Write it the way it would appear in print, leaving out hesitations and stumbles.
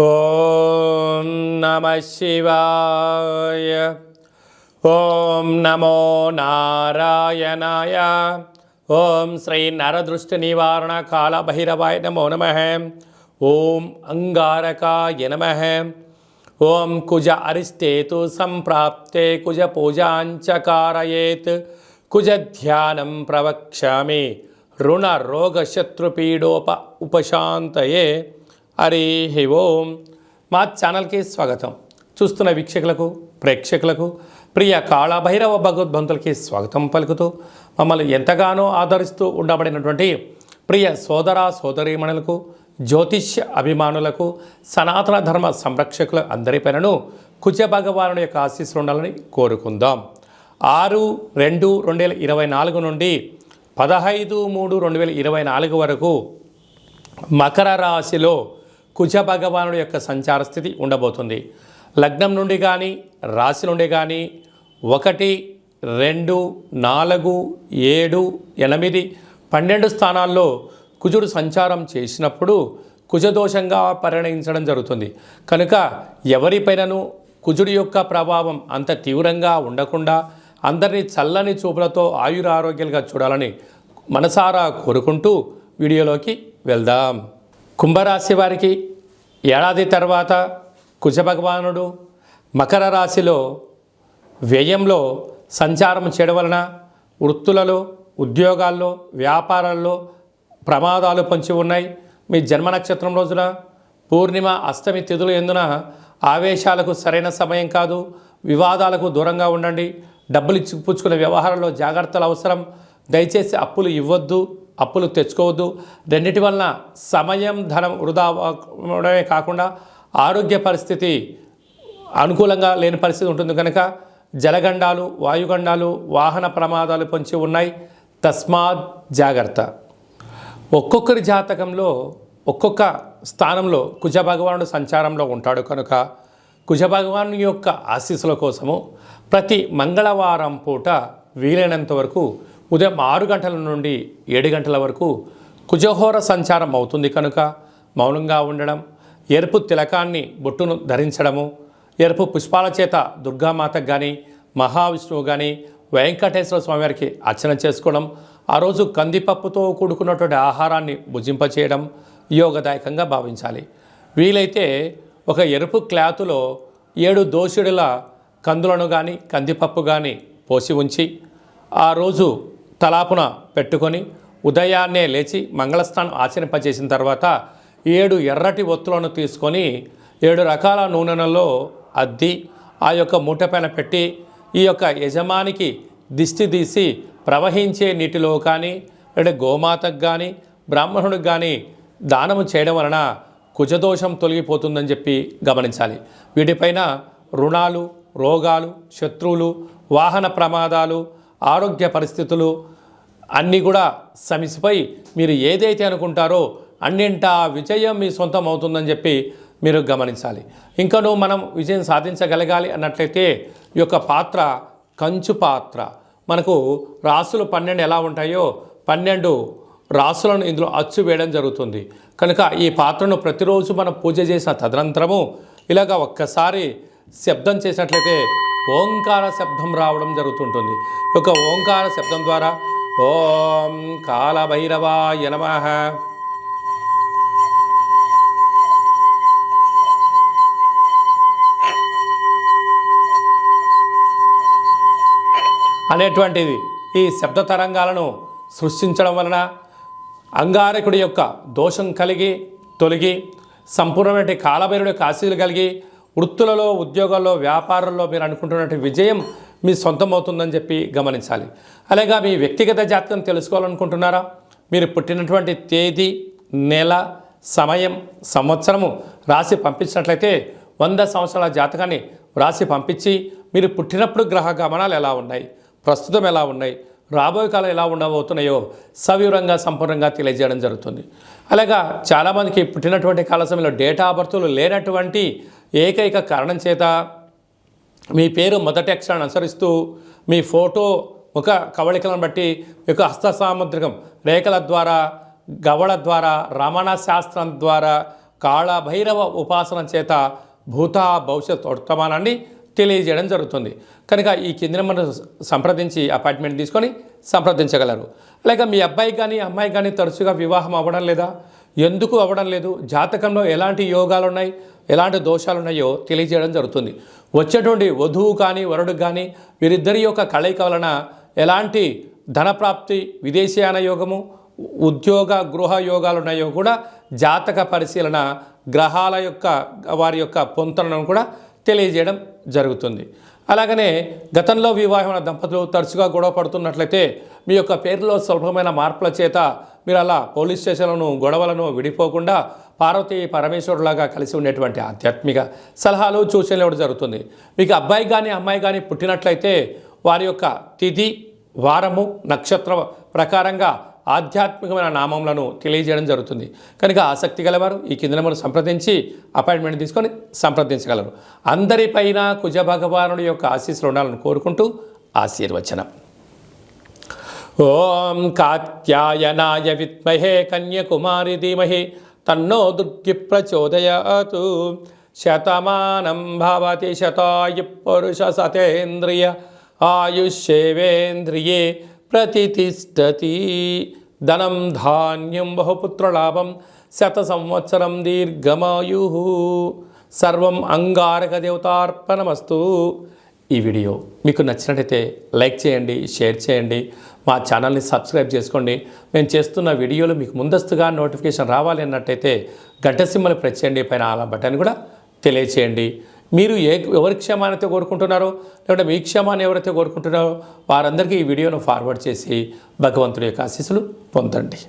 ఓం నమః శివాయ. ఓం నమో నారాయణాయ. ఓం శ్రీ నరదృష్టి నివారణ కాళభైరవాయ నమో నమః. ఓం అంగారకాయ నమః. ఓం కుజ అరిష్టేతు సంప్రాప్తే కుజ పూజాంచ కారయేత్ కుజ ధ్యానం ప్రవక్ష్యామి రుణ రోగ శత్రుపీడోప ఉపశాంతయే. హరి ఓం. మా ఛానల్కి స్వాగతం. చూస్తున్న వీక్షకులకు ప్రేక్షకులకు ప్రియ కాళభైరవ భగవద్బంతులకి స్వాగతం పలుకుతూ మమ్మల్ని ఎంతగానో ఆదరిస్తూ ఉండబడినటువంటి ప్రియ సోదర సోదరీమణులకు జ్యోతిష్య అభిమానులకు సనాతన ధర్మ సంరక్షకుల అందరిపైనను కుజ భగవానుడి యొక్క ఆశీస్సులు ఉండాలని కోరుకుందాం. 6/2/2024 నుండి 15/3/2024 వరకు మకర రాశిలో కుజ భగవానుడి యొక్క సంచార స్థితి ఉండబోతుంది. లగ్నం నుండి కానీ రాశి నుండి కానీ 1, 2, 4, 7, 8, 12 స్థానాల్లో కుజుడు సంచారం చేసినప్పుడు కుజదోషంగా పరిగణించడం జరుగుతుంది. కనుక ఎవరిపైనను కుజుడి యొక్క ప్రభావం అంత తీవ్రంగా ఉండకుండా అందరినీ చల్లని చూపులతో ఆయురారోగ్యాలుగా చూడాలని మనసారా కోరుకుంటూ వీడియోలోకి వెళ్దాం. కుంభరాశి వారికి ఏడాది తర్వాత కుజ భగవానుడు మకర రాశిలో వ్యయంలో సంచారం చేయడం వలన వృత్తులలో, ఉద్యోగాల్లో, వ్యాపారాల్లో ప్రమాదాలు పొంచి ఉన్నాయి. మీ జన్మ నక్షత్రం రోజున పూర్ణిమ, అష్టమి తిథులు ఎందున ఆవేశాలకు సరైన సమయం కాదు. వివాదాలకు దూరంగా ఉండండి. డబ్బులు ఇచ్చిపుచ్చుకునే వ్యవహారంలో జాగ్రత్తలు అవసరం. దయచేసి అప్పులు ఇవ్వద్దు, అప్పులు తెచ్చుకోవద్దు. రెండిటి వలన సమయం, ధనం వృధా అవడమే కాకుండా ఆరోగ్య పరిస్థితి అనుకూలంగా లేని పరిస్థితి ఉంటుంది. కనుక జలగండాలు, వాయుగండాలు, వాహన ప్రమాదాలు పొంచి ఉన్నాయి. తస్మాత్ జాగ్రత్త. ఒక్కొక్కరి జాతకంలో ఒక్కొక్క స్థానంలో కుజ భగవానుడు సంచారంలో ఉంటాడు. కనుక కుజ భగవాను యొక్క ఆశీస్సుల కోసము ప్రతి మంగళవారం పూట వీలైనంత వరకు ఉదయం 6 గంటల నుండి 7 గంటల వరకు కుజహోర సంచారం అవుతుంది. కనుక మౌనంగా ఉండడం, ఎరుపు తిలకాన్ని బొట్టును ధరించడము, ఎరుపు పుష్పాల చేత దుర్గామాతకు కానీ మహావిష్ణువు కానీ వెంకటేశ్వర స్వామివారికి అర్చన చేసుకోవడం, ఆ రోజు కందిపప్పుతో కూడుకున్నటువంటి ఆహారాన్ని భుజింపచేయడం యోగదాయకంగా భావించాలి. వీలైతే ఒక ఎరుపు క్లాతులో 7 దోషుడుల కందులను కానీ కందిపప్పు కానీ పోసి ఉంచి ఆ రోజు తలాపున పెట్టుకొని ఉదయాన్నే లేచి మంగళస్నానం ఆచరింపజేసిన తర్వాత 7 ఎర్రటి ఒత్తులను తీసుకొని 7 రకాల నూనెలలో అద్ది ఆ యొక్క మూట పైన పెట్టి ఈ యొక్క యజమానికి దిష్టి తీసి ప్రవహించే నీటిలో కానీ లేదా గోమాతకు కానీ బ్రాహ్మణుడికి కానీ దానము చేయడం వలన కుజదోషం తొలగిపోతుందని చెప్పి గమనించాలి. వీటిపైన రుణాలు, రోగాలు, శత్రువులు, వాహన ప్రమాదాలు, ఆరోగ్య పరిస్థితులు అన్నీ కూడా సమిసిపోయి మీరు ఏదైతే అనుకుంటారో అన్నింటా విజయం మీ సొంతం అవుతుందని చెప్పి మీరు గమనించాలి. ఇంకనూ మనం విజయం సాధించగలగాలి అన్నట్లయితే ఈ యొక్క పాత్ర కంచు పాత్ర. మనకు రాసులు 12 ఎలా ఉంటాయో 12 రాసులను ఇందులో అచ్చు వేయడం జరుగుతుంది. కనుక ఈ పాత్రను ప్రతిరోజు మనం పూజ చేసిన తదనంతరము ఇలాగ ఒక్కసారి శబ్దం చేసినట్లయితే ఓంకార శబ్దం రావడం జరుగుతుంటుంది. ఈ యొక్క ఓంకార శబ్దం ద్వారా ఓం కాళభైరవాయ నమః, అనేటువంటిది ఈ శబ్ద తరంగాలను సృష్టించడం వలన అంగారకుడి యొక్క దోషం తొలగి సంపూర్ణమైన కాళభైరవుడి యొక్క ఆశీస్సులు కలిగి వృత్తులలో, ఉద్యోగాల్లో, వ్యాపారంలో మీరు అనుకుంటున్నటువంటి విజయం మీ సొంతం అవుతుందని చెప్పి గమనించాలి. అలాగే మీ వ్యక్తిగత జాతకం తెలుసుకోవాలనుకుంటున్నారా? మీరు పుట్టినటువంటి తేదీ, నెల, సమయం, సంవత్సరము రాసి పంపించినట్లయితే 100 సంవత్సరాల జాతకాన్ని రాసి పంపించి మీరు పుట్టినప్పుడు గ్రహ గమనాలు ఎలా ఉన్నాయి, ప్రస్తుతం ఎలా ఉన్నాయి, రాబోయే కాలం ఎలా ఉండబోతున్నాయో సవివరంగా సంపూర్ణంగా తెలియజేయడం జరుగుతుంది. అలాగా చాలామందికి పుట్టినటువంటి కాల సమయంలో డేటా ఆఫ్ బర్త్లు లేనటువంటి ఏకైక కారణం చేత మీ పేరు మొదటి అక్షరాన్ని అనుసరిస్తూ మీ ఫోటో ఒక కవళికలను బట్టి యొక్క హస్త సాముద్రికం రేఖల ద్వారా, గవళ ద్వారా, రమణ శాస్త్రం ద్వారా కాళభైరవ ఉపాసన చేత భూత భవిష్యత్ వర్తమానాన్ని తెలియజేయడం జరుగుతుంది. కనుక ఈ కింద నెంబర్ సంప్రదించి అపాయింట్మెంట్ తీసుకొని సంప్రదించగలరు. అలాగే మీ అబ్బాయి కానీ అమ్మాయి కానీ తరచుగా వివాహం అవ్వడం లేదా, ఎందుకు అవ్వడం లేదు, జాతకంలో ఎలాంటి యోగాలు ఉన్నాయి, ఎలాంటి దోషాలు ఉన్నాయో తెలియజేయడం జరుగుతుంది. వచ్చేటువంటి వధువు కానీ వరుడు కానీ వీరిద్దరి యొక్క కలయిక వలన ఎలాంటి ధనప్రాప్తి, విదేశీయాన యోగము, ఉద్యోగ గృహ యోగాలు ఉన్నాయో కూడా జాతక పరిశీలన గ్రహాల యొక్క వారి యొక్క పొంతనను కూడా తెలియజేయడం జరుగుతుంది. అలాగనే గతంలో వివాహమైన దంపతులు తరచుగా గొడవ పడుతున్నట్లయితే మీ యొక్క పేరులో స్వల్పమైన మార్పుల చేత మీరు అలా పోలీస్ స్టేషన్లను గొడవలను విడిపోకుండా పార్వతీ పరమేశ్వరులాగా కలిసి ఉండేటువంటి ఆధ్యాత్మిక సలహాలు సూచనలు ఇవ్వడం జరుగుతుంది. మీకు అబ్బాయి కానీ అమ్మాయి కానీ పుట్టినట్లయితే వారి యొక్క తిథి, వారము, నక్షత్ర ప్రకారంగా ఆధ్యాత్మికమైన నామములను తెలియజేయడం జరుగుతుంది. కనుక ఆసక్తి గలవారు ఈ కింద నెంబర్ సంప్రదించి అపాయింట్మెంట్ తీసుకొని సంప్రదించగలరు. అందరిపైన కుజ భగవానుడి యొక్క ఆశీస్సులు ఉండాలని కోరుకుంటూ ఆశీర్వచనం. ఓం కాత్యాయనాయ విద్మహే కన్యకుమారి ధీమహి తన్నో దుర్గి ప్రచోదయాతు. శతమానం భవతి శతాయు పురుష సతేంద్రియ ఆయుష్యేవేంద్రియే ప్రతిష్టతి. ధనం ధాన్యం బహుపుత్రలాభం శత సంవత్సరం దీర్ఘమాయు. సర్వం అంగారక దేవతార్పణమస్తు. ఈ వీడియో మీకు నచ్చినట్టయితే లైక్ చేయండి, షేర్ చేయండి, మా ఛానల్ని సబ్స్క్రైబ్ చేసుకోండి. మేము చేస్తున్న వీడియోలు మీకు ముందస్తుగా నోటిఫికేషన్ రావాలి అన్నట్టయితే గంట సింబల్ ప్రెస్ చేయండి, పైన ఆల్ బటన్ కూడా తెలియచేయండి. మీరు ఎవరి క్షేమాన్ని కోరుకుంటున్నారో లేకుంటే మీ క్షేమాన్ని ఎవరైతే కోరుకుంటున్నారో వారందరికీ ఈ వీడియోను ఫార్వర్డ్ చేసి భగవంతుడి యొక్క ఆశీస్సులు పొందండి.